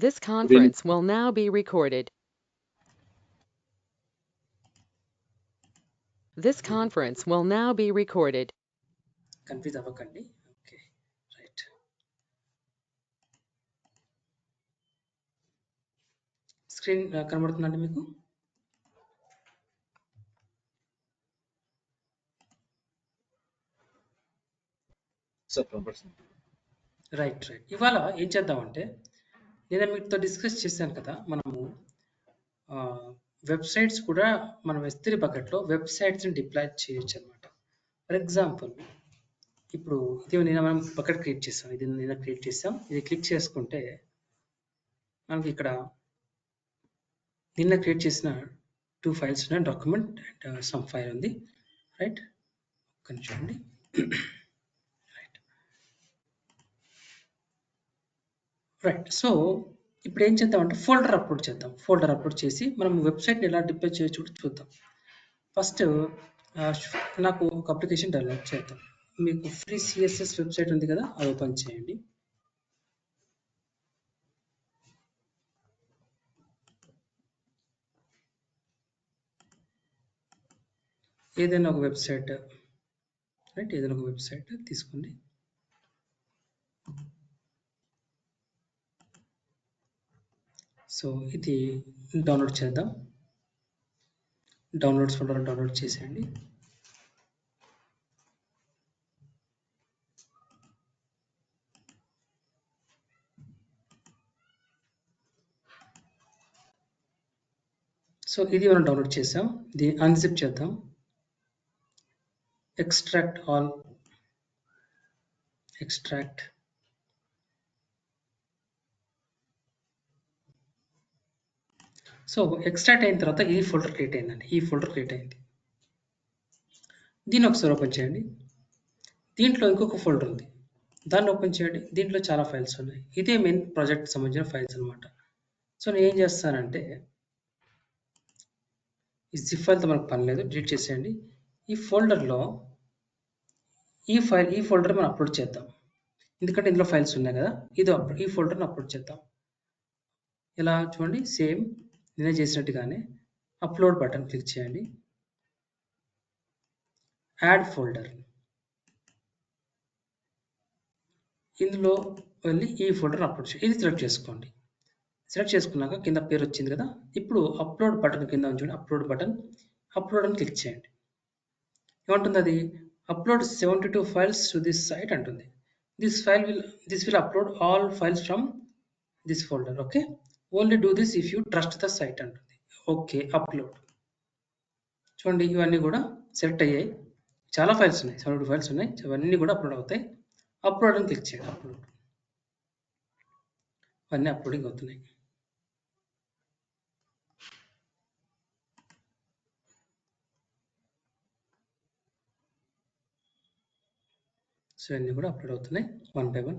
This conference will now be recorded. This conference will now be recorded. Confuse అవ్వకండి. Okay, right. Screen కనబడుతుందండి మీకు? Right right. ఇవాళ ఏం చేద్దామంటే, నేను మీతో డిస్కస్ చేశాను కదా, మనము వెబ్సైట్స్ కూడా మనం S3 బకెట్లో వెబ్సైట్స్ని డిప్లాయ్ చేయొచ్చు అనమాట. ఫర్ ఎగ్జాంపుల్, ఇప్పుడు ఇది నేను మనం బకెట్ క్రియేట్ చేస్తాం, ఇది నేను క్రియేట్ చేస్తాం. ఇది క్లిక్ చేసుకుంటే మనకి ఇక్కడ నిన్న క్రియేట్ చేసిన 2 ఫైల్స్ ఉన్నాయి, డాక్యుమెంట్ అండ్ సమ్ ఫైల్ ఉంది. రైట్, ఒక్క చూడండి. రైట్. సో ఇప్పుడు ఏం చేద్దామంటే ఫోల్డర్ అప్లోడ్ చేద్దాం. ఫోల్డర్ అప్లోడ్ చేసి మనం వెబ్సైట్ని ఎలా డిప్లాయ్ చేయొచ్చు కూడా చూద్దాం. ఫస్ట్ నాకు ఒక అప్లికేషన్ డెవలప్ చేద్దాం. మీకు ఫ్రీ CSS వెబ్సైట్ ఉంది కదా, అది ఓపెన్ చేయండి. ఏదైనా ఒక వెబ్సైట్, రైట్, ఏదైనా ఒక వెబ్సైట్ తీసుకోండి. సో ఇది డౌన్లోడ్ చేద్దాం. డౌన్లోడ్స్ ఫోల్డర్ డౌన్లోడ్ చేసేయండి. సో ఇది మనం డౌన్లోడ్ చేసాం. దీన్ని అన్జిప్ చేద్దాం. Extract all, extract. So extract అయిన తర్వాత ఈ ఫోల్డర్ క్రియేట్ అయిందండి. ఈ ఫోల్డర్ క్రియేట్ అయింది. దీన్ని ఒకసారి ఓపెన్ చేయండి. దీంట్లో ఇంకొక ఫోల్డర్ ఉంది, దాన్ని ఓపెన్ చేయండి. దీంట్లో చాలా ఫైల్స్ ఉన్నాయి. ఇదే మెయిన్ ప్రాజెక్ట్ సంబంధించిన ఫైల్స్ అనమాట. సో నేను ఏం చేస్తానంటే, ఈ జిప్ ఫైల్తో మనకు పని లేదు, డిలీట్ చేసేయండి. ఈ ఫోల్డర్లో ఈ ఫోల్డర్ మనం అప్లోడ్ చేద్దాం. ఎందుకంటే ఇందులో ఫైల్స్ ఉన్నాయి కదా, ఈ ఫోల్డర్ని అప్లోడ్ చేద్దాం. ఇలా చూడండి, సేమ్ నేనే చేసినట్టుగానే అప్లోడ్ బటన్ క్లిక్ చేయండి. యాడ్ ఫోల్డర్, ఇందులో వెళ్ళి ఈ ఫోల్డర్ అప్లోడ్ చేయండి. ఇది సెలెక్ట్ చేసుకోండి. సెలెక్ట్ చేసుకున్నాక కింద పేరు వచ్చింది కదా, ఇప్పుడు అప్లోడ్ బటన్ కింద ఉంచండి. అప్లోడ్ బటన్, అప్లోడ్ అని క్లిక్ చేయండి. ఏమంటుంది అది? Upload 72 files to this site అంటుంది. This will upload all files from this folder. Okay, only do this if you trust the site అంటుంది. Okay, upload. చూడండి, ఇవన్నీ కూడా సెలెక్ట్ అయ్యాయి. చాలా ఫైల్స్ ఉన్నాయి, 72 ఫైల్స్ ఉన్నాయి. ఇవన్నీ కూడా అప్లోడ్ అవుతాయి. అప్లోడ్ అని క్లిక్ చేయండి. అప్లోడ్, ఇవన్నీ అప్లోడింగ్ అవుతున్నాయి. సో అన్నీ కూడా అప్లోడ్ అవుతున్నాయి one by one.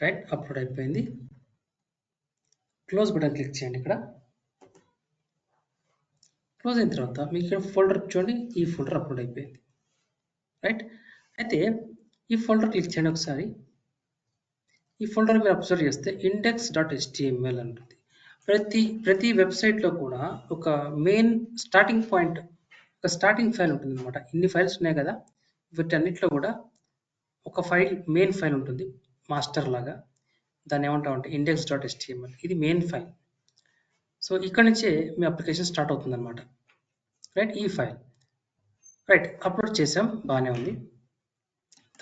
Right, upload అయిపోయింది. క్లోజ్ బటన్ క్లిక్ చేయండి. ఇక్కడ క్లోజ్ అయిన తర్వాత మీకు ఇక్కడ ఫోల్డర్ చూడండి, ఈ ఫోల్డర్ అప్లోడ్ అయిపోయింది. రైట్, అయితే ఈ ఫోల్డర్ క్లిక్ చేయండి ఒకసారి. ఈ ఫోల్డర్ మీరు అబ్జర్వ్ చేస్తే index.html ఉంటుంది. ప్రతి వెబ్సైట్లో కూడా ఒక మెయిన్ స్టార్టింగ్ పాయింట్, ఒక స్టార్టింగ్ ఫైల్ ఉంటుంది అనమాట. ఇన్ని ఫైల్స్ ఉన్నాయి కదా, వీటన్నిటిలో కూడా ఒక ఫైల్, మెయిన్ ఫైల్ ఉంటుంది మాస్టర్ లాగా. దాన్ని ఏమంటామంటే index.html. ఇది మెయిన్ ఫైల్. సో ఇక్కడ నుంచే మీ అప్లికేషన్ స్టార్ట్ అవుతుంది అనమాట. రైట్, ఈ ఫైల్ రైట్ అప్లోడ్ చేసాం, బాగానే ఉంది.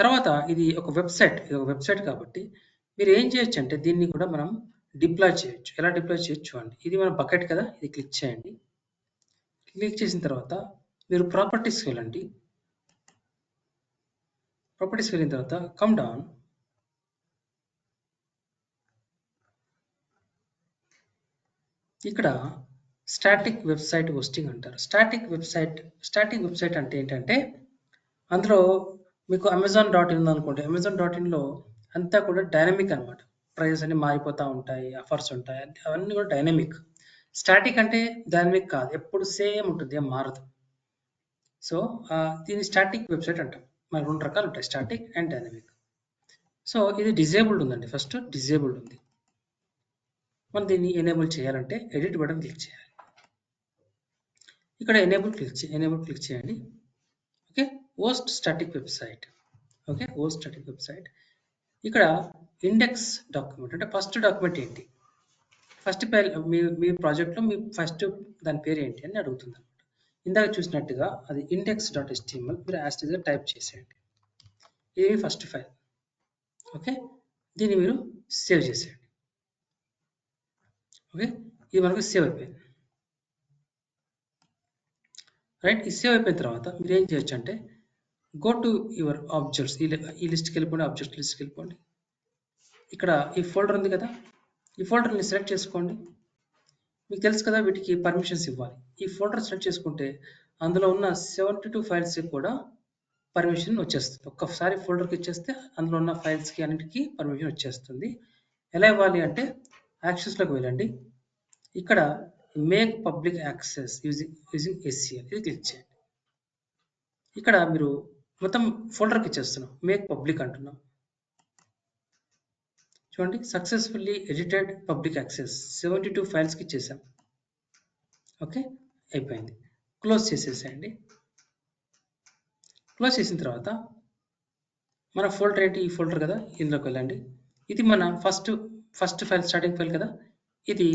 తర్వాత ఇది ఒక వెబ్సైట్ కాబట్టి మీరు ఏం చేయొచ్చు అంటే, దీన్ని కూడా మనం డిప్లాయ్ చేయొచ్చు. ఎలా డిప్లాయ్ చేయొచ్చు చూడండి. ఇది మన బకెట్ కదా, ఇది క్లిక్ చేయండి. క్లిక్ చేసిన తర్వాత మీరు ప్రాపర్టీస్కి వెళ్ళండి. ప్రాపర్టీస్కి వెళ్ళిన తర్వాత కమ్ డౌన్, ఇక్కడ స్టాటిక్ వెబ్సైట్ హోస్టింగ్ అంటారు. స్టాటిక్ వెబ్సైట్ అంటే ఏంటంటే అందులో మీకు అమెజాన్.in ఉందనుకోండి. అమెజాన్.inలో అంతా కూడా డైనమిక్ అనమాట. ప్రైజెస్ అన్ని మారిపోతూ ఉంటాయి, ఆఫర్స్ ఉంటాయి, అవన్నీ కూడా డైనమిక్. స్టాటిక్ అంటే డైనమిక్ కాదు, ఎప్పుడు సేమ్ ఉంటుంది, ఏం మారదు. సో దీన్ని స్టాటిక్ వెబ్సైట్ అంటాం. మన 2 రకాలు ఉంటాయి, స్టాటిక్ అండ్ డైనమిక్. సో ఇది డిజేబుల్డ్ ఉందండి, ఫస్ట్ డిజేబుల్డ్ ఉంది. మనం దీన్ని ఎనేబుల్ చేయాలంటే ఎడిట్ బటన్ క్లిక్ చేయాలి. ఇక్కడ ఎనేబుల్ క్లిక్ చేయండి. Okay, host static website. Okay, host static website. ఇక్కడ ఇండెక్స్ డాక్యుమెంట్ అంటే ఫస్ట్ డాక్యుమెంట్ ఏంటి, ఫస్ట్ ఫైల్ మీ ప్రాజెక్ట్లో మీ ఫస్ట్ దాని పేరు ఏంటి అని అడుగుతుంది అనమాట. ఇందాక చూసినట్టుగా అది index.html మీరు యాస్టీస్గా టైప్ చేసేయండి. ఇది మీ ఫస్ట్ ఫైల్. ఓకే, దీన్ని మీరు సేవ్ చేసేయండి. ఓకే, ఇది మనకు సేవ్ అయిపోయింది. రైట్, ఈ సేవ్ అయిపోయిన తర్వాత మీరు ఏం చేయొచ్చు అంటే గో టు యువర్ ఆబ్జెక్ట్స్, ఈ లిస్ట్కి వెళ్ళిపోండి, ఆబ్జెక్ట్ లిస్ట్కి వెళ్ళిపోండి. ఇక్కడ ఈ ఫోల్డర్ ఉంది కదా, ఈ ఫోల్డర్ని సెలెక్ట్ చేసుకోండి. మీకు తెలుసు కదా వీటికి పర్మిషన్స్ ఇవ్వాలి. ఈ ఫోల్డర్ సెలెక్ట్ చేసుకుంటే అందులో ఉన్న 72 ఫైల్స్కి కూడా పర్మిషన్ వచ్చేస్తుంది. ఒక్కసారి ఫోల్డర్కి ఇచ్చేస్తే అందులో ఉన్న ఫైల్స్కి అన్నిటికీ పర్మిషన్ వచ్చేస్తుంది. ఎలా ఇవ్వాలి అంటే యాక్సెస్లోకి వెళ్ళండి. ఇక్కడ make public access using SCL ఇది క్లిక్ చేయండి. ఇక్కడ మీరు మొత్తం ఫోల్డర్కి ఇచ్చేస్తున్నాం, మేక్ పబ్లిక్ అంటున్నాం. చూడండి, సక్సెస్ఫుల్లీ ఎడిటెడ్ పబ్లిక్ యాక్సెస్ 72 ఫైల్స్కి ఇచ్చేసాం. ఓకే, అయిపోయింది. క్లోజ్ చేసేసేయండి. క్లోజ్ చేసిన తర్వాత మన ఫోల్డర్ ఏంటి, ఈ ఫోల్డర్ కదా, ఇందులోకి వెళ్ళండి. ఇది మన ఫస్ట్ ఫైల్, స్టార్టింగ్ ఫైల్ కదా. ఇది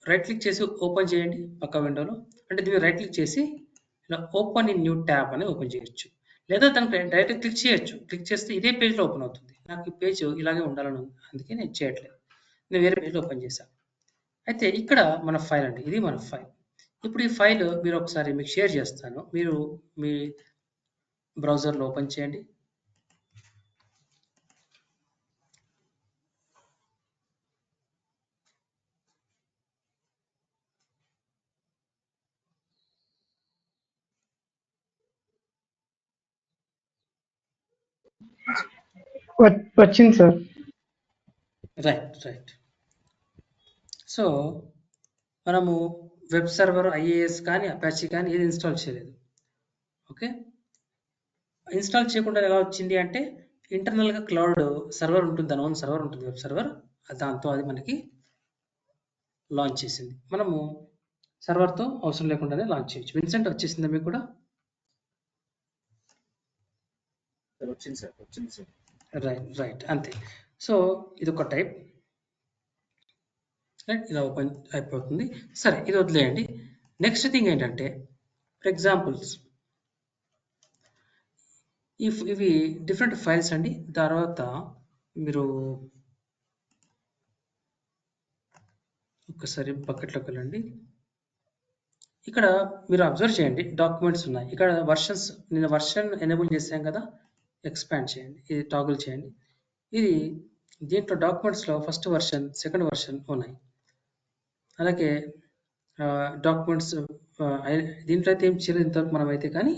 రైట్ క్లిక్ చేసి ఓపెన్ చేయండి పక్క విండోలో. అంటే దీన్ని రైట్ క్లిక్ చేసి ఇలా ఓపెన్ ఇన్ న్యూ ట్యాబ్ అని ఓపెన్ చేయొచ్చు, లేదా దానికి డైరెక్ట్ క్లిక్ చేయొచ్చు. క్లిక్ చేస్తే ఇదే పేజ్లో ఓపెన్ అవుతుంది. నాకు ఈ పేజ్ ఇలాగే ఉండాలని ఉంది, అందుకే నేను చేయట్లేదు, నేను వేరే పేజ్లో ఓపెన్ చేశాను. అయితే ఇక్కడ మన ఫైల్ అండి, ఇది మన ఫైల్. ఇప్పుడు ఈ ఫైల్ మీరు ఒకసారి మీకు షేర్ చేస్తాను, మీరు మీ బ్రౌజర్లో ఓపెన్ చేయండి. వచ్చింది సార్. రైట్. సో మనము వెబ్ సర్వర్ IIS కానీ అపాచీ కానీ ఏది ఇన్స్టాల్ చేయలేదు. ఓకే, ఇన్స్టాల్ చేయకుండా ఎలా వచ్చింది అంటే ఇంటర్నల్గా క్లౌడ్ సర్వర్ ఉంటుంది, దాని ఓన్ సర్వర్ ఉంటుంది, వెబ్ సర్వర్. దాంతో అది మనకి లాంచ్ చేసింది. మనము సర్వర్తో అవసరం లేకుండానే లాంచ్ చేయొచ్చు. విన్సెంట్ వచ్చేసిందా మీకు కూడా? వచ్చింది సార్. రైట్, అంతే. సో ఇది ఒక టైప్. రైట్, ఇలా ఓపెన్ అయిపోతుంది. సరే, ఇది వదిలేయండి. నెక్స్ట్ థింగ్ ఏంటంటే ఫర్ ఎగ్జాంపుల్స్ ఇవి డిఫరెంట్ ఫైల్స్ అండి. తర్వాత మీరు ఒకసారి బకెట్లోకి వెళ్ళండి. ఇక్కడ మీరు అబ్జర్వ్ చేయండి, డాక్యుమెంట్స్ ఉన్నాయి. ఇక్కడ వర్షన్స్, నేను వర్షన్ ఎనేబుల్ చేశాం కదా, ఎక్స్పాండ్ చేయండి, ఇది టాగుల్ చేయండి. ఇది దీంట్లో డాక్యుమెంట్స్లో ఫస్ట్ వర్షన్, సెకండ్ వర్షన్ ఉన్నాయి. అలాగే డాక్యుమెంట్స్ దీంట్లో అయితే ఏం చేయలేదు ఇంతవరకు మనం అయితే, కానీ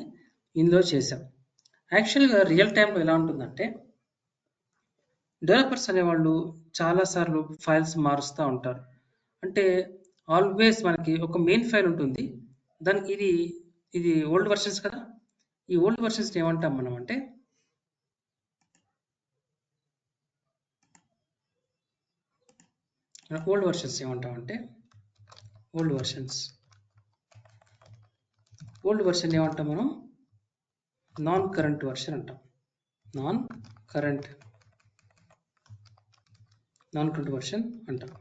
ఇందులో చేసాం. యాక్చువల్గా రియల్ టైంలో ఎలా ఉంటుందంటే డెవలపర్స్ అనేవాళ్ళు చాలాసార్లు ఫైల్స్ మారుస్తూ ఉంటారు. అంటే ఆల్వేస్ మనకి ఒక మెయిన్ ఫైల్ ఉంటుంది, దానికి ఇది ఓల్డ్ వర్షన్స్ కదా. ఈ ఓల్డ్ వర్షన్స్ ఏమంటాం మనం అంటే ఓల్డ్ వర్షన్స్ ఏమంటాం మనం నాన్ కరెంట్ వర్షన్ అంటాం. నాన్ కరెంట్ వర్షన్ అంటాం.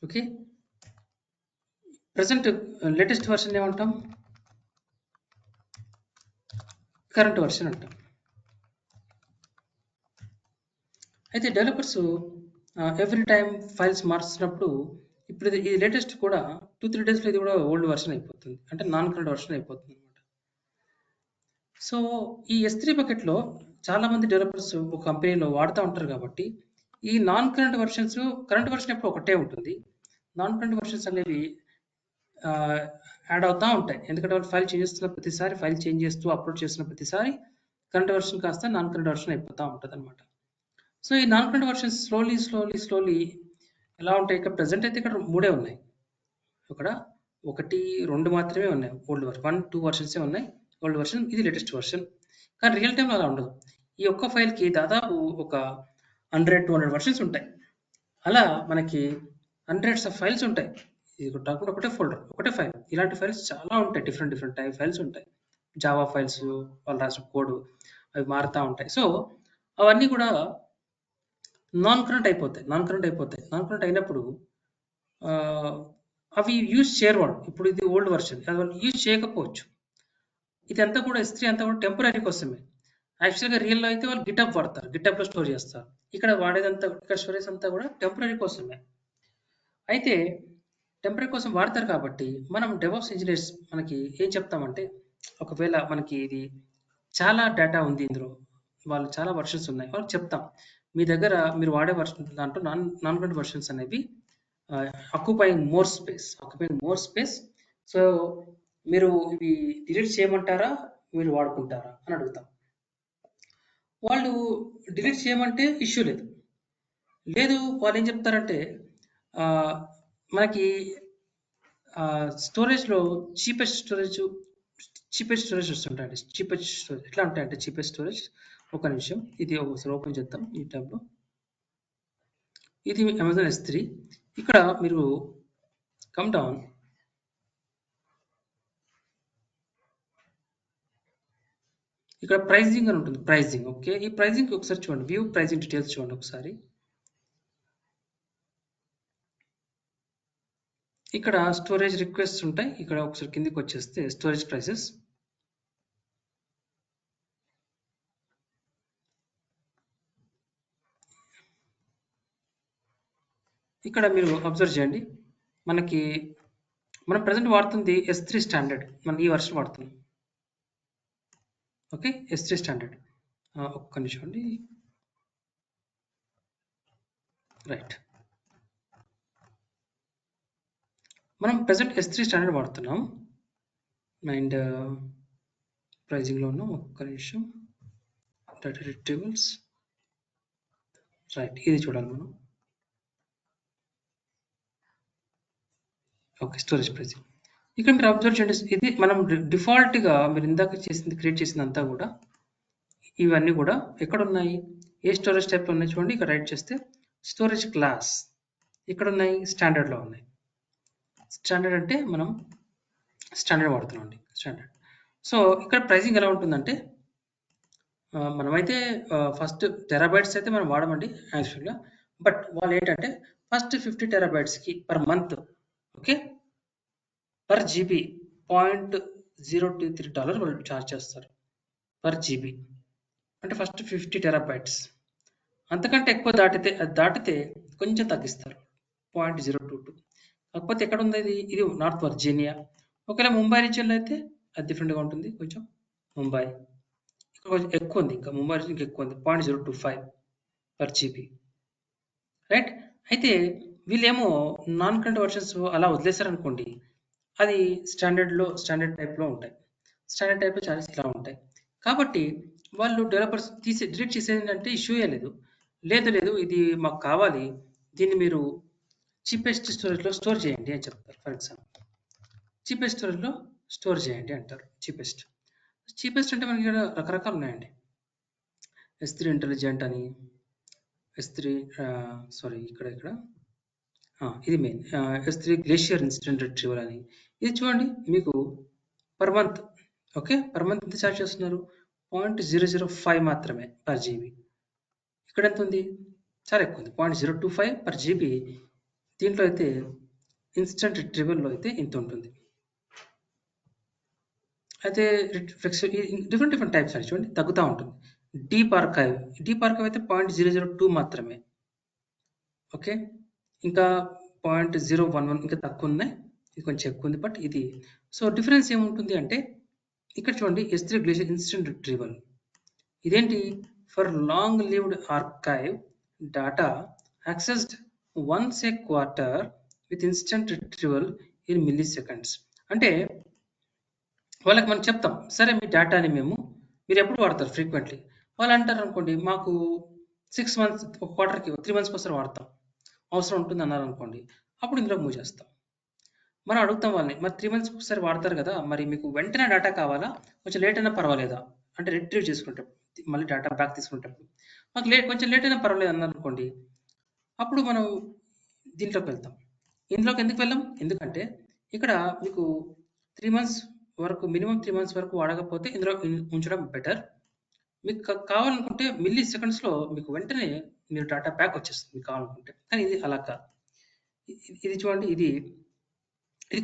ఓకే, ప్రజెంట్ లేటెస్ట్ వర్షన్ ఏమంటాం, కరెంట్ వర్షన్ అంటాం. అయితే డెవలపర్స్ ఎవ్రీ టైం ఫైల్స్ మారుస్తున్నప్పుడు ఇప్పుడు ఇది లేటెస్ట్ కూడా 2-3 డేస్లో ఇది కూడా ఓల్డ్ వర్షన్ అయిపోతుంది, అంటే నాన్ కరెంట్ వర్షన్ అయిపోతుంది అనమాట. సో ఈ S3 బకెట్లో చాలామంది డెవలపర్స్ ఒక కంపెనీలో వాడుతూ ఉంటారు కాబట్టి ఈ non current versions, current version ఎప్పుడు ఒకటే ఉంటుంది. నాన్ కరెంట్ వర్షన్స్ అనేవి యాడ్ అవుతూ ఉంటాయి. ఎందుకంటే వాళ్ళు ఫైల్ చేంజ్ చేస్తున్న ప్రతిసారి, ఫైల్ చేంజ్ చేస్తూ అప్లోడ్ చేస్తున్న ప్రతిసారి కరెంట్ వర్షన్ కాస్త నాన్ కరెంట్ వర్షన్ అయిపోతూ ఉంటుంది అనమాట. సో ఈ నాన్ కరెంట్ వర్షన్ స్లోలీ ఎలా ఉంటాయి? ఇక్కడ ప్రజెంట్ అయితే ఇక్కడ 3 ఉన్నాయి. ఇక్కడ 1, 2 మాత్రమే ఉన్నాయి ఓల్డ్ వర్షన్. 1, 2 వర్షన్సే ఉన్నాయి ఓల్డ్ వర్షన్. ఇది లేటెస్ట్ వర్షన్. కానీ రియల్ టైంలో అలా ఉండదు. ఈ ఒక్క ఫైల్కి దాదాపు ఒక 100-200 వర్షన్స్ ఉంటాయి. అలా మనకి హండ్రెడ్స్ ఆఫ్ ఫైల్స్ ఉంటాయి. ఇది కాకుండా ఒకటే ఫోల్డర్, ఒకటే ఫైల్. ఇలాంటి ఫైల్స్ చాలా ఉంటాయి. డిఫరెంట్ టైప్ ఫైల్స్ ఉంటాయి. జావా ఫైల్స్, వాళ్ళు రాసిన కోడ్ అవి మారుతూ ఉంటాయి. సో అవన్నీ కూడా నాన్ కరెంట్ అయిపోతాయి. నాన్ కరెంట్ అయినప్పుడు అవి యూజ్ చేయరు వాళ్ళు. ఇప్పుడు ఇది ఓల్డ్ వర్షన్, అది వాళ్ళు యూజ్ చేయకపోవచ్చు. ఇదంతా కూడా S3 అంతా కూడా టెంపరీ కోసమే. యాక్చువల్గా రియల్లో అయితే వాళ్ళు గిటప్ వాడతారు, గిటప్లో స్టోర్ చేస్తారు. ఇక్కడ వాడేదంతా, ఇక్కడ స్టోరేజ్ అంతా కూడా టెంపరీ కోసమే. అయితే టెంపరీ కోసం వాడతారు కాబట్టి మనం డెవాప్స్ ఇంజనీర్స్ మనకి ఏం చెప్తామంటే, ఒకవేళ మనకి ఇది చాలా డేటా ఉంది, ఇందులో వాళ్ళు చాలా వర్షన్స్ ఉన్నాయి, వాళ్ళకి చెప్తాం మీ దగ్గర మీరు వాడే వర్షన్ దాంట్లో నాన్ కరెంట్ వర్షన్స్ అనేవి ఆక్యుపైయింగ్ మోర్ స్పేస్. సో మీరు ఇవి డిలీట్ చేయమంటారా, మీరు వాడుకుంటారా అని అడుగుతాం. వాళ్ళు డిలీట్ చేయమంటే ఇష్యూ లేదు. వాళ్ళు ఏం చెప్తారంటే మనకి స్టోరేజ్లో చీపెస్ట్ స్టోరేజ్ వస్తుంటాయండి. చీపెస్ట్ స్టోరేజ్ ఎట్లా ఉంటాయంటే, చీపెస్ట్ స్టోరేజ్, ఒక నిమిషం ఇది ఒకసారి ఓపెన్ చేద్దాం ఈ ట్యాబ్లో. ఇది అమెజాన్ S3. ఇక్కడ మీరు కమ్ డౌన్, ఇక్కడ ప్రైజింగ్ అని ఉంటుంది. Pricing, okay. ఈ ప్రైజింగ్ ఒకసారి చూడండి, వ్యూ ప్రైజింగ్ డీటెయిల్స్ చూడండి ఒకసారి. ఇక్కడ స్టోరేజ్ రిక్వెస్ట్ ఉంటాయి. ఇక్కడ ఒకసారి కిందికి వచ్చేస్తే స్టోరేజ్ ప్రైసెస్, ఇక్కడ మీరు అబ్జర్వ్ చేయండి. మనం ప్రజెంట్ వాడుతుంది S3 స్టాండర్డ్, మనం ఈ వర్షన్ వాడుతున్నాం. Okay, S3 standard. ఒక్క నిమిషం అండి, రైట్. మనం ప్రజెంట్ S3 స్టాండర్డ్ వాడుతున్నాం అండ్ ప్రైజింగ్లో ఉన్నాం. ఒక్క నిమిషం, డేటా రిట్రీవల్స్, రైట్, ఇది చూడాలి మనం. Okay, storage pricing. ఇక్కడ మీరు అబ్జర్వ్ చేయండి, ఇది మనం డిఫాల్ట్గా మీరు ఇందాక క్రియేట్ చేసిందంతా కూడా, ఇవన్నీ కూడా ఎక్కడ ఉన్నాయి, ఏ స్టోరేజ్ టైప్లో ఉన్నాయి చూడండి. ఇక్కడ రైట్ చేస్తే స్టోరేజ్ క్లాస్ ఇక్కడ ఉన్నాయి, స్టాండర్డ్లో ఉన్నాయి. స్టాండర్డ్ అంటే మనం స్టాండర్డ్ వాడుతున్నాం అండి, స్టాండర్డ్. సో ఇక్కడ ప్రైజింగ్ ఎలా ఉంటుందంటే, మనమైతే ఫస్ట్ టెరాబైట్స్ అయితే మనం వాడమండి యాక్చువల్గా. బట్ వాళ్ళు ఏంటంటే ఫస్ట్ 50 టెరాబైట్స్కి per month, okay, per GB $0.023 వాళ్ళు ఛార్జ్ చేస్తారు పర్ జీబీ. అంటే ఫస్ట్ 50 టెరాబైట్స్, అంతకంటే ఎక్కువ దాటితే కొంచెం తగ్గిస్తారు, 0.022. కాకపోతే ఎక్కడ ఉంది ఇది నార్త్ వర్జీనియా. ఒకవేళ ముంబై రీజియన్లో అయితే అది డిఫరెంట్గా ఉంటుంది కొంచెం. ముంబై ఇక్కడ కొంచెం ఎక్కువ ఉంది, ఇంకా ముంబై రీజియన్కి ఎక్కువ ఉంది, 0.025 పర్ జీబీ, రైట్. అయితే వీళ్ళేమో నాన్ కరెంట్ వర్షన్స్ అలా వదిలేశారనుకోండి, అది స్టాండర్డ్ టైప్లో ఉంటాయి. స్టాండర్డ్ టైప్లో చార్జెస్ ఇలా ఉంటాయి. కాబట్టి వాళ్ళు డెవలపర్స్ డిలీట్ చేసేది అంటే ఇష్యూ లేదు, ఇది మాకు కావాలి, దీన్ని మీరు చీపెస్ట్ స్టోరేజ్లో స్టోర్ చేయండి అని చెప్తారు. ఫర్ ఎగ్జాంపుల్ చీపెస్ట్ స్టోరేజ్లో స్టోర్ చేయండి అంటారు. చీపెస్ట్ అంటే మనకి ఇక్కడ రకరకాలు ఉన్నాయండి. S3 ఇంటెలిజెంట్ అని, S3 ఇక్కడ ఇది main, S3 glacier instant retrieval అని. ఇది చూడండి, మీకు per month, okay, per month ఎంత ఛార్జ్ చేస్తున్నారు, 0.005 మాత్రమే పర్ జీబీ. ఇక్కడ ఎంత ఉంది, చాలా ఎక్కువ ఉంది, 0.025 పర్ జీబీ. దీంట్లో అయితే ఇన్స్టెంట్ రిట్రీవల్లో అయితే ఇంత ఉంటుంది. అయితే డిఫరెంట్ టైప్స్ అని చూడండి, తగ్గుతూ ఉంటుంది. డీప్ ఆర్కైవ్ అయితే 0.002 మాత్రమే, ఓకే. ఇంకా 0.011 ఇంకా తక్కువ ఉన్నాయి, ఇది కొంచెం ఎక్కువ ఉంది. బట్ ఇది సో డిఫరెన్స్ ఏముంటుంది అంటే, ఇక్కడ చూడండి S3 గ్లేషియర్ ఇన్స్టెంట్ రిట్రీవల్, ఇదేంటి, for long lived archive data accessed once a quarter with instant retrieval in milli seconds. అంటే వాళ్ళకి మనం చెప్తాం, సరే మీ డేటాని మీరు ఎప్పుడు వాడతారు ఫ్రీక్వెంట్లీ? వాళ్ళు అంటారు అనుకోండి, మాకు 6 మంత్స్, ఒక క్వార్టర్కి 3 మంత్స్కి ఒకసారి వాడతాం, అవసరం ఉంటుంది అన్నారు అనుకోండి, అప్పుడు ఇందులో మూవ్ చేస్తాం. మనం అడుగుతాం వాళ్ళని, మరి 3 మంత్స్కి ఒకసారి వాడతారు కదా, మరి మీకు వెంటనే డేటా కావాలా, కొంచెం లేట్ అయినా పర్వాలేదా అంటే రిట్రీవ్ చేసుకుంటాం, మళ్ళీ డేటా బ్యాక్ తీసుకుంటప్పుడు మాకు కొంచెం లేట్ అయినా పర్వాలేదు అన్నారు అనుకోండి, అప్పుడు మనం దీంట్లోకి వెళ్తాం. ఇందులోకి ఎందుకు వెళ్ళాం? ఎందుకంటే ఇక్కడ మీకు 3 మంత్స్ వరకు, మినిమం 3 మంత్స్ వరకు వాడకపోతే ఇందులో ఉంచడం బెటర్. మీకు కావాలనుకుంటే మిల్లీ సెకండ్స్లో మీకు వెంటనే మీరు డేటా ప్యాక్ వచ్చేస్తుంది మీకు కావాలనుకుంటే. కానీ ఇది అలా కాదు. ఇది చూడండి, ఇది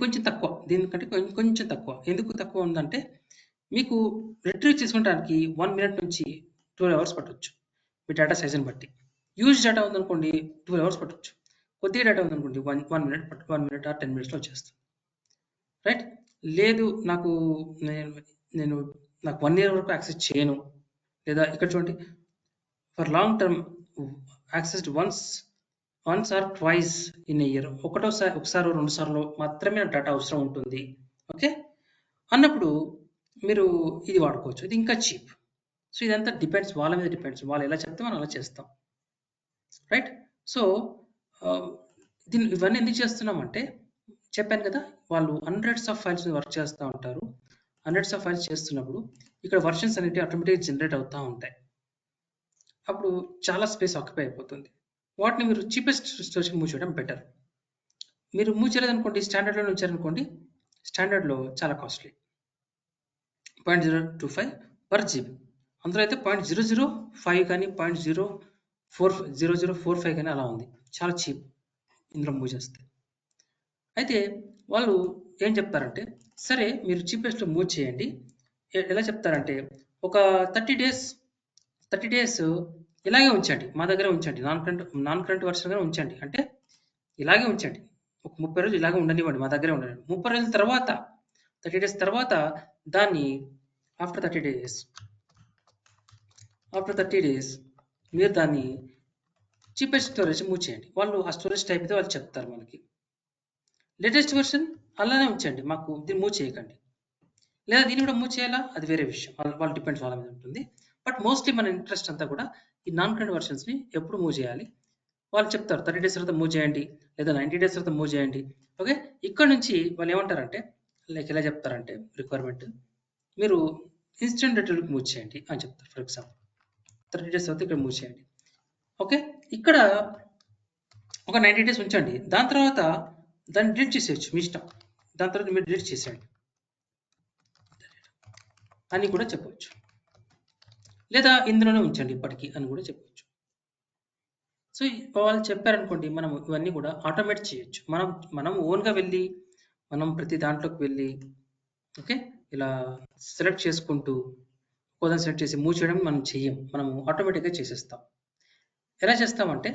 కొంచెం తక్కువ, దీనికంటే కొంచెం తక్కువ. ఎందుకు తక్కువ ఉందంటే మీకు రిట్రీవ్ చేసుకోవడానికి 1 మినిట్ నుంచి 12 అవర్స్ పట్టొచ్చు మీ డేటా సైజుని బట్టి. యూజ్ డేటా ఉందనుకోండి 12 అవర్స్ పట్టొచ్చు. కొద్దిగా డేటా ఉందనుకోండి 1 మినిట్ ఆర్ 10 మినిట్స్లో వచ్చేస్తుంది. రైట్? లేదు నాకు నేను నాకు 1 ఇయర్ వరకు యాక్సెస్ చేయను, లేదా ఇక్కడ చూడండి, for long term accessed once or twice in a year, ఒకసారి 2 సార్లు మాత్రమే డేటా అవసరం ఉంటుంది, ఓకే అన్నప్పుడు మీరు ఇది వాడుకోవచ్చు. ఇది ఇంకా చీప్. సో ఇదంతా డిపెండ్స్, వాళ్ళ మీద డిపెండ్స్, వాళ్ళు ఎలా చెప్తే మనం అలా చేస్తాం. రైట్? సో ఇవన్నీ ఎందుకు చేస్తున్నామంటే, చెప్పాను కదా, వాళ్ళు హండ్రెడ్స్ ఆఫ్ ఫైల్స్ వర్క్ చేస్తూ ఉంటారు. హండ్రెడ్స్ ఆఫ్ ఫైల్స్ చేస్తున్నప్పుడు ఇక్కడ వర్షన్స్ అనేవి ఆటోమేటిక్గా జనరేట్ అవుతూ ఉంటాయి. అప్పుడు చాలా స్పేస్ ఆక్యుపై అయిపోతుంది. వాటిని మీరు చీపెస్ట్ స్టోరేజ్కి మూవ్ చేయడం బెటర్. మీరు మూవ్ చేయలేదనుకోండి, స్టాండర్డ్లో ఉంచారనుకోండి, స్టాండర్డ్లో చాలా కాస్ట్లీ, 0.025 పర్ జీబీ. అందులో అయితే 0.005 కానీ 0.045 కానీ అలా ఉంది, చాలా చీప్ ఇందులో మూవ్ చేస్తే. అయితే వాళ్ళు ఏం చెప్తారంటే, సరే మీరు చీపెస్ట్లో మూవ్ చేయండి. ఎలా చెప్తారంటే, ఒక 30 డేస్ ఇలాగే ఉంచండి, మా దగ్గర ఉంచండి, నాన్ కరెంట్ వర్షన్గా ఉంచండి. అంటే ఇలాగే ఉంచండి, ఒక 30 రోజులు ఇలాగే ఉండనివ్వండి, మా దగ్గరే ఉండండి. 30 రోజుల తర్వాత 30 డేస్ తర్వాత దాన్ని ఆఫ్టర్ 30 డేస్ మీరు దాన్ని చీపెస్ట్ స్టోరేజ్ మూవ్ చేయండి. వాళ్ళు ఆ స్టోరేజ్ టైప్ అయితే వాళ్ళు చెప్తారు మనకి. లేటెస్ట్ వెర్షన్ అలానే ఉంచండి, మాకు దీన్ని మూవ్ చేయకండి. లేదా దీన్ని కూడా మూవ్ చేయాలా, అది వేరే విషయం, వాళ్ళు డిపెండ్స్ వాళ్ళ మీద ఉంటుంది. బట్ మోస్ట్లీ మన ఇంట్రెస్ట్ అంతా కూడా ఈ నాన్ కరెంట్ వర్షన్స్ని ఎప్పుడు మూవ్ చేయాలి వాళ్ళు చెప్తారు. 30 డేస్ తర్వాత మూవ్ చేయండి, లేదా 90 డేస్ తర్వాత మూవ్ చేయండి. ఓకే, ఇక్కడ నుంచి వాళ్ళు ఏమంటారంటే, లైక్ ఎలా చెప్తారంటే రిక్వైర్మెంట్, మీరు ఇన్స్టెంట్ డేటాలకు మూవ్ చేయండి అని చెప్తారు. ఫర్ ఎగ్జాంపుల్ 30 డేస్ తర్వాత ఇక్కడ మూవ్ చేయండి. ఓకే, ఇక్కడ ఒక 90 డేస్ ఉంచండి, దాని తర్వాత దాన్ని డిలీట్ చేసేయచ్చు మీ ఇష్టం, దాని తర్వాత మీరు డిలీట్ చేసేయండి అని కూడా చెప్పవచ్చు. లేదా ఇందులోనే ఉంచండి ఇప్పటికీ అని కూడా చెప్పవచ్చు. సో వాళ్ళు చెప్పారనుకోండి, మనం ఇవన్నీ కూడా ఆటోమేట్ చేయొచ్చు. మనం ఓన్గా వెళ్ళి మనం ప్రతి దాంట్లోకి వెళ్ళి ఓకే ఇలా సెలెక్ట్ చేసుకుంటూ కోదాన్ని సెలెక్ట్ చేసి మూవ్ చేయడం మనం చెయ్యం, మనము ఆటోమేటిక్గా చేసేస్తాం. ఎలా చేస్తామంటే,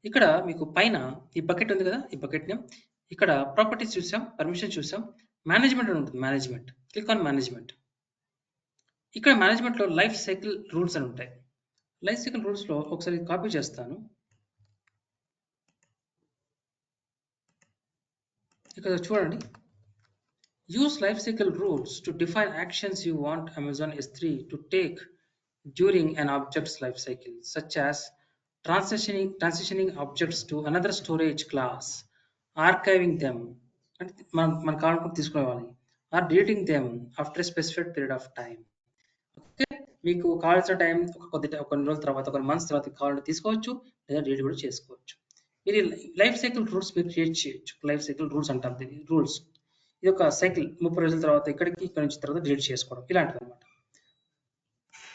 ఇక్కడ మీకు పైన ఈ బకెట్ ఉంది కదా, ఈ బకెట్ నేమ్, ఇక్కడ ప్రాపర్టీస్ చూసాం, పర్మిషన్ చూసాం, మేనేజ్మెంట్ అని ఉంటుంది. Management, click on management. ఇక్కడ మేనేజ్మెంట్లో లైఫ్ సైకిల్ రూల్స్ అని ఉంటాయి. లైఫ్ సైకిల్ రూల్స్లో ఒకసారి కాపీ చేస్తాను. ఇక్కడ చూడండి, use life cycle rules to define actions you want Amazon S3 to take during an object's life cycle, such as transitioning objects to another storage class, archiving them, మన కావాలనుకుంటే తీసుకోవాలి, or deleting them after a specified period of time. Okay, మీకు కావాల్సిన time కొన్ని రోజుల తర్వాత, కొన్ని months తర్వాత కావాలంటే తీసుకోవచ్చు, లేదా డిలీట్ కూడా చేసుకోవచ్చు. మీరు లైఫ్ సైకిల్ రూల్స్ మీరు క్రియేట్ చేయొచ్చు. లైఫ్ సైకిల్ రూల్స్ అంటాం దీన్ని. రూల్స్ ఇది ఒక సైకిల్, 30 రోజుల తర్వాత ఇక్కడ నుంచి తర్వాత డిలీట్ చేసుకోవడం, ఇలాంటిది అనమాట.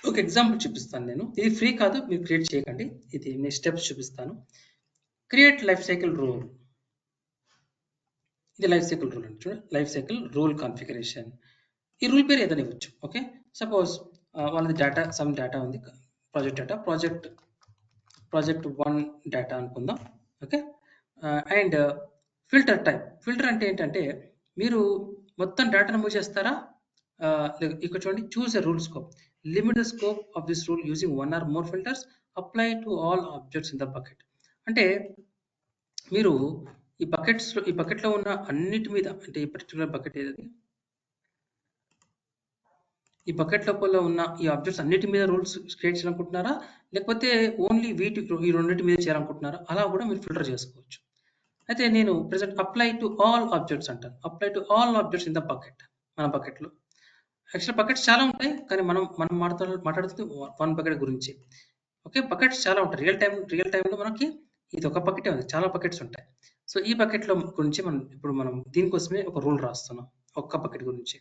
ఒక ఎగ్జాంపుల్ చూపిస్తాను నేను, ఇది ఫ్రీ కాదు, మీరు క్రియేట్ చేయకండి, ఇది నేను స్టెప్స్ చూపిస్తాను. క్రియేట్ లైఫ్ సైకిల్ రూల్, ఇది లైఫ్ సైకిల్ రూల్ అండి. చూడండి, లైఫ్ సైకిల్ రూల్ కాన్ఫిగరేషన్. ఈ రూల్ పేరు ఏదైనా ఇవ్వచ్చు. ఓకే, సపోజ్ వాళ్ళది డేటా, సమ్ డేటా ఉంది, ప్రాజెక్ట్ డేటా, ప్రాజెక్ట్ 1 డేటా అనుకుందాం. Okay, and filter type. Filter అంటే ఏంటంటే, మీరు మొత్తం డేటాను మూవ్ చేస్తారా, ఇక్కడ చూడండి, choose a rule scope, limit the scope of this rule using 1 or more filters, apply to all objects in the bucket. అంటే మీరు ఈ బకెట్లో ఉన్న అన్నిటి మీద, అంటే ఈ పర్టికులర్ బకెట్ ఏది, ఈ బకెట్ లోపల ఉన్న ఈ ఆబ్జెక్ట్స్ అన్నిటి మీద రూల్స్ క్రియేట్ చేయాలనుకుంటున్నారా, లేకపోతే ఓన్లీ ఈ రెండింటి మీద చేయాలనుకుంటున్నారా, అలా కూడా మీరు ఫిల్టర్ చేసుకోవచ్చు. అయితే నేను present apply to all objects అంటాను. Apply to all objects in the bucket. మన బకెట్లో యాక్చువల్ బకెట్స్ చాలా ఉంటాయి, కానీ మనం మాట్లాడుతుంది వన్ బకెట్ గురించి. ఓకే, బకెట్స్ చాలా ఉంటాయి. రియల్ టైంలో మనకి ఇది ఒక బకెటే ఉంది, చాలా బకెట్స్ ఉంటాయి. సో ఈ బకెట్లో గురించి మనం దీనికోసమే ఒక రూల్ రాస్తున్నాం, ఒక్క బకెట్ గురించి.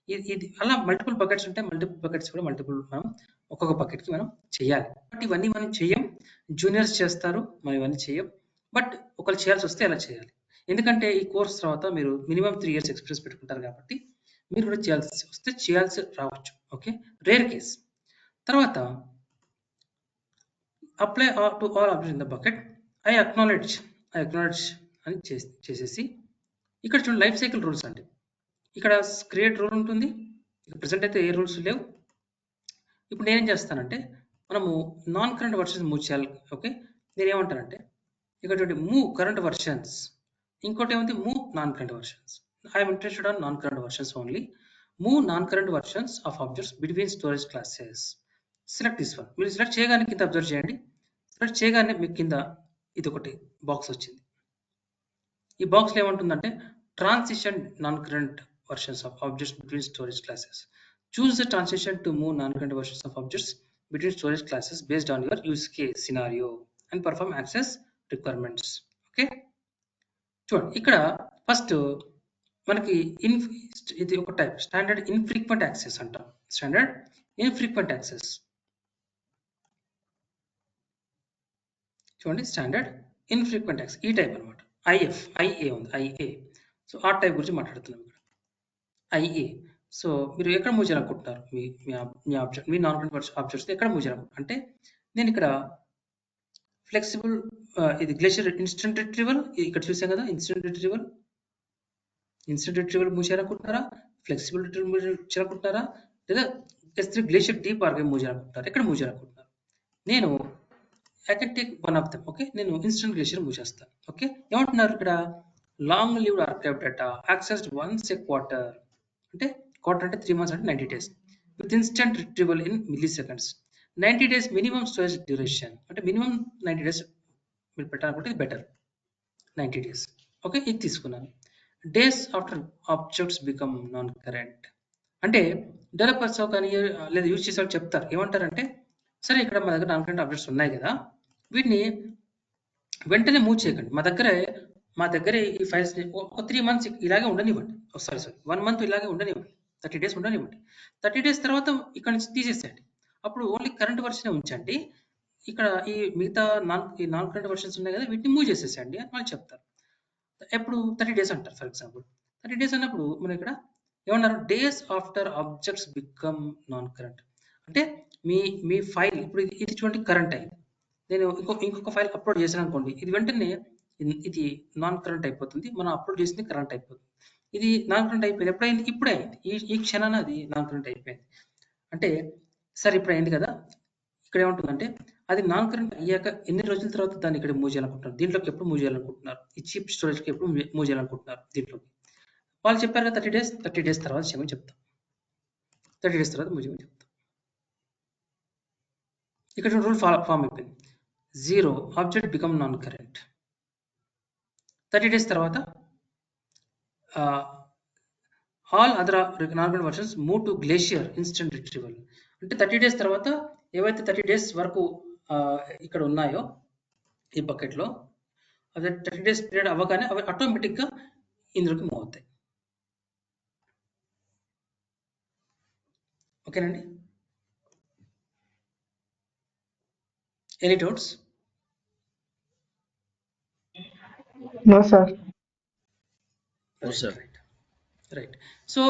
ఇది అలా మల్టిపుల్ బకెట్స్ ఉంటాయి, మల్టిపుల్ బకెట్స్ కూడా మనం ఒక్కొక్క బకెట్కి మనం చేయాలి. బట్ ఇవన్నీ మనం చేయం, జూనియర్స్ చేస్తారు, మనం ఇవన్నీ చేయం. బట్ ఒకళ్ళు చేయాల్సి వస్తే అలా చేయాలి. ఎందుకంటే ఈ కోర్స్ తర్వాత మీరు మినిమం 3 years ఎక్స్పీరియన్స్ పెట్టుకుంటారు కాబట్టి మీరు కూడా చేయాల్సి రావచ్చు. Okay, rare case. తర్వాత apply to all objects in the bucket. I acknowledge అని చేసేసి ఇక్కడ చూడండి లైఫ్ సైకిల్ రూల్స్ అండి. ఇక్కడ క్రియేట్ రూల్ ఉంటుంది. ఇక్కడ ప్రెసెంట్ అయితే ఏ రూల్స్ లేవు. ఇప్పుడు నేనేం చేస్తానంటే మనము నాన్ కరెంట్ వర్షన్స్ మూవ్ చేయాలి. ఓకే, నేను ఏమంటానంటే ఇక్కడ చూడండి మూవ్ కరెంట్ వర్షన్స్, ఇంకోటి ఏముంది move non current versions. I'm interested on non current versions only. Move non current versions of objects between storage classes. Select this one. మీరు select చేయగానే కింద అబ్జర్వ్ చేయండి, సెలెక్ట్ చేయగానే మీకు కింద ఇది ఒకటి బాక్స్ వచ్చింది. ఈ బాక్స్లో ఏమంటుందంటే transition non current versions of objects between storage classes. Choose the transition to move non-current versions of objects between storage classes based on your use case scenario and perform access requirements. Okay, చూడండి ఇక్కడ first మనకి ఇది ఒక type standard infrequent access అంటాం. Standard infrequent access చూడండి, standard infrequent access ఈ type అనమాట. IA ఉంది, IA. సో ఆ టైప్ గురించి మాట్లాడుతున్నాం ఇక్కడ. IA. సో మీరు ఎక్కడ మూవ్ చేయాలనుకుంటున్నారు, మీ ఆబ్జెక్ట్, మీ నాన్ కరెంట్ ఆబ్జెక్ట్స్ ఎక్కడ మూవ్ చేయాలనుకుంటున్నారు అంటే నేను ఇక్కడ ఫ్లెక్సిబుల్ ఇది గ్లేషియర్ ఇన్స్టెంట్ రిట్రీవల్ ఇక్కడ చూసాం కదా, ఇన్స్టెంట్ రిట్రీవల్ మూవ్ చేయాలనుకుంటున్నారా, ఫ్లెక్సిబుల్ రిట్రీవల్ మూవ్ చేయాలనుకుంటున్నారా, లేదా S3 glacier deep archive move చేయాలనుకుంటున్నారు, ఎక్కడ మూవ్ చేయాలనుకుంటున్నారు. నేను I can take one of them. Okay, నేను ఇన్స్టెంట్ గ్లేషియర్ మూవ్ చేస్తాను. ఓకే, ఏమంటున్నారు ఇక్కడ long lived archive data accessed once a quarter, అంటే క్వార్టర్ అంటే 3 months అంటే 90 days with instant retrieval in milliseconds. 90 days minimum storage duration, అంటే minimum 90 days మీరు పెట్టాలనుకుంటే ఇది బెటర్ 90 days. ఓకే, ఇది తీసుకున్నాను. Days after objects become non current అంటే developers కానీ లేదా యూజ్ చేసే వాళ్ళు చెప్తారు, ఏమంటారంటే సరే ఇక్కడ మా దగ్గర నాన్ కరెంట్ ఆబ్జెక్ట్స్ ఉన్నాయి కదా, వీటిని వెంటనే మూవ్ చేయకండి, మా దగ్గర ఈ ఫైల్స్ ఒక 3 months ఇలాగే ఉండనివ్వండి, సారీ 1 month ఇలాగే ఉండనివ్వండి, 30 days ఉండనివ్వండి. 30 days తర్వాత ఇక్కడ నుంచి తీసేసేయండి, అప్పుడు ఓన్లీ కరెంట్ వర్షన్ ఉంచండి, ఇక్కడ ఈ మిగతా నాన్ కరెంట్ వర్షన్స్ ఉన్నాయి కదా వీటిని మూవ్ చేసేసేయండి అని వాళ్ళు చెప్తారు. ఎప్పుడు 30 days అంటారు. ఫర్ ఎగ్జాంపుల్ 30 days అన్నప్పుడు మనం ఇక్కడ ఏమన్నారు, days after objects become non current అంటే మీ ఫైల్ ఇప్పుడు ఇది చూడండి కరెంట్ అయింది, నేను ఇంకొక ఫైల్ అప్లోడ్ చేశాను అనుకోండి, ఇది వెంటనే ఇది నాన్ కరెంట్ అయిపోతుంది, మనం అప్లోడ్ చేసింది కరెంట్ అయిపోతుంది. ఇది నాన్ కరెంట్ అయిపోయింది, ఎప్పుడైంది, ఇప్పుడే అయింది, ఈ క్షణాన అది నాన్ కరెంట్ అయిపోయింది. అంటే సరే ఇప్పుడు అయింది కదా, ఇక్కడ ఏమంటుందంటే అది నాన్ కరెంట్ అయ్యాక ఎన్ని రోజుల తర్వాత దాన్ని ఇక్కడ మూవ్ చేయాలనుకుంటున్నారు, దీంట్లోకి ఎప్పుడు మూవ్ చేయాలనుకుంటున్నారు, ఈ చీప్ స్టోరేజ్కి ఎప్పుడు మూవ్ చేయాలనుకుంటున్నారు దీంట్లోకి. వాళ్ళు చెప్పారు కదా 30 days తర్వాత చేయమని చెప్తాం, 30 days తర్వాత మూవ్ చేయమని చెప్తాం. ఇక్కడ రూల్ ఫామ్ అయిపోయింది, 0 object become non current. 30 days తర్వాత all other non current versions move to glacier instant retrieval. అంటే 30 days తర్వాత ఏవైతే 30 days వరకు ఇక్కడ ఉన్నాయో ఈ బకెట్లో, అదే 30 days పీరియడ్ అవ్వగానే అవి ఆటోమేటిక్గా ఇందులోకి మూవ్ అవుతాయి. ఓకేనండి, any doubts? No, sir. Right. So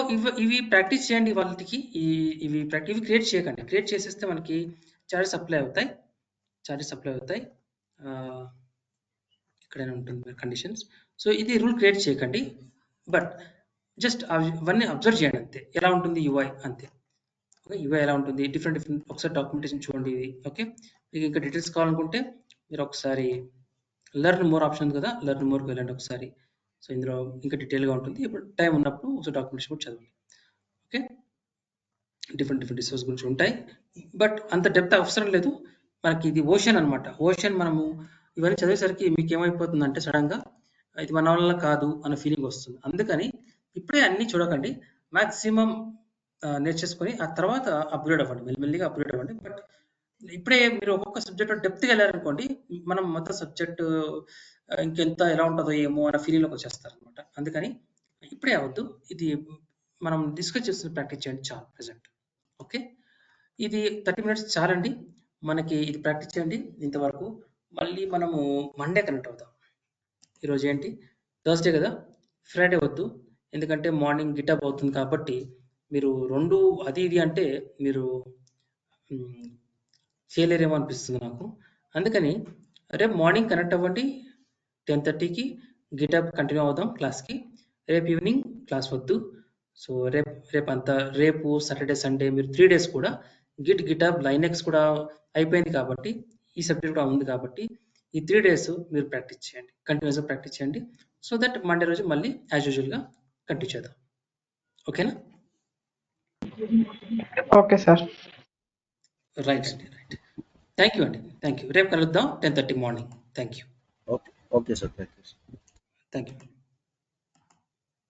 ఇవి ప్రాక్టీస్ చేయండి వాళ్ళకి, ఇవి క్రియేట్ చేయకండి, క్రియేట్ చేసేస్తే మనకి చార్జెస్ అప్లై అవుతాయి. ఇక్కడైనా ఉంటుంది కండిషన్స్. సో ఇది రూల్ క్రియేట్ చేయకండి, బట్ జస్ట్ అవన్నీ అబ్జర్వ్ చేయండి అంతే, ఎలా ఉంటుంది యూఐ అంతే. ఓకే, యూఐ ఎలా ఉంటుంది, డిఫరెంట్ ఒకసారి డాక్యుమెంటేషన్ చూడండి ఇది. ఓకే, మీకు ఇంకా డీటెయిల్స్ కావాలనుకుంటే మీరు ఒకసారి లెర్న్ మోర్ ఆప్షన్ ఉంది కదా, లెర్న్ మోర్కి వెళ్ళండి ఒకసారి. సో ఇందులో ఇంకా డీటెయిల్గా ఉంటుంది. ఇప్పుడు టైం ఉన్నప్పుడు ఒకసారి డాక్యుమెంట్స్ కూడా చదవండి. ఓకే, డిఫరెంట్ రిసోర్స్ గురించి ఉంటాయి, బట్ అంత డెప్త్ అవసరం లేదు మనకి. ఇది ఓషన్ అనమాట. ఓషన్ మనము ఇవన్నీ చదివేసరికి మీకు ఏమైపోతుందంటే సడన్గా ఇది మన వల్ల కాదు అన్న ఫీలింగ్ వస్తుంది. అందుకని ఇప్పుడే అన్ని చూడకండి, మ్యాక్సిమం నేర్చేసుకొని ఆ తర్వాత అప్గ్రేడ్ అవ్వండి, మెల్లిమెల్లిగా అప్గ్రేడ్ అవ్వండి. బట్ ఇప్పుడే మీరు ఒక్కొక్క సబ్జెక్ట్ డెప్త్గా వెళ్ళారనుకోండి, మనం మొత్తం సబ్జెక్ట్ ఇంకెంత ఎలా ఉంటుందో ఏమో అన్న ఫీలింగ్లోకి వచ్చేస్తారు అనమాట. అందుకని ఇప్పుడే అవద్దు, ఇది మనం డిస్కస్ చేస్తున్న ప్రాక్టీస్ చేయండి చాలు ప్రజెంట్. ఓకే, ఇది 30 minutes చాలండి మనకి, ఇది ప్రాక్టీస్ చేయండి ఇంతవరకు. మళ్ళీ మనము మండే కనెక్ట్ అవుతాం. ఈరోజు ఏంటి, థర్స్డే కదా, ఫ్రైడే వద్దు, ఎందుకంటే మార్నింగ్ గిటప్ అవుతుంది కాబట్టి మీరు రెండు అది ఇది అంటే మీరు చేయలేరేమో అనిపిస్తుంది నాకు. అందుకని రేపు మార్నింగ్ కనెక్ట్ అవ్వండి 10:30కి, గిటప్ కంటిన్యూ అవుదాం క్లాస్కి. రేపు ఈవినింగ్ క్లాస్ వద్దు. సో రేపు సాటర్డే సండే మీరు 3 days కూడా గిటప్ లైనెక్స్ కూడా అయిపోయింది కాబట్టి, ఈ సబ్జెక్ట్ కూడా ఉంది కాబట్టి ఈ 3 days మీరు ప్రాక్టీస్ చేయండి, కంటిన్యూస్గా ప్రాక్టీస్ చేయండి. సో దట్ మండే రోజు మళ్ళీ యాజ్ యూజువల్గా కంటిన్యూ చేద్దాం. ఓకేనా? Okay sir. రైట్ అండి, రైట్. థ్యాంక్ యూ అండి, థ్యాంక్ యూ. రేపు కలుద్దాం 10:30 morning. Thank you. Okay sir, thank you. Thank you.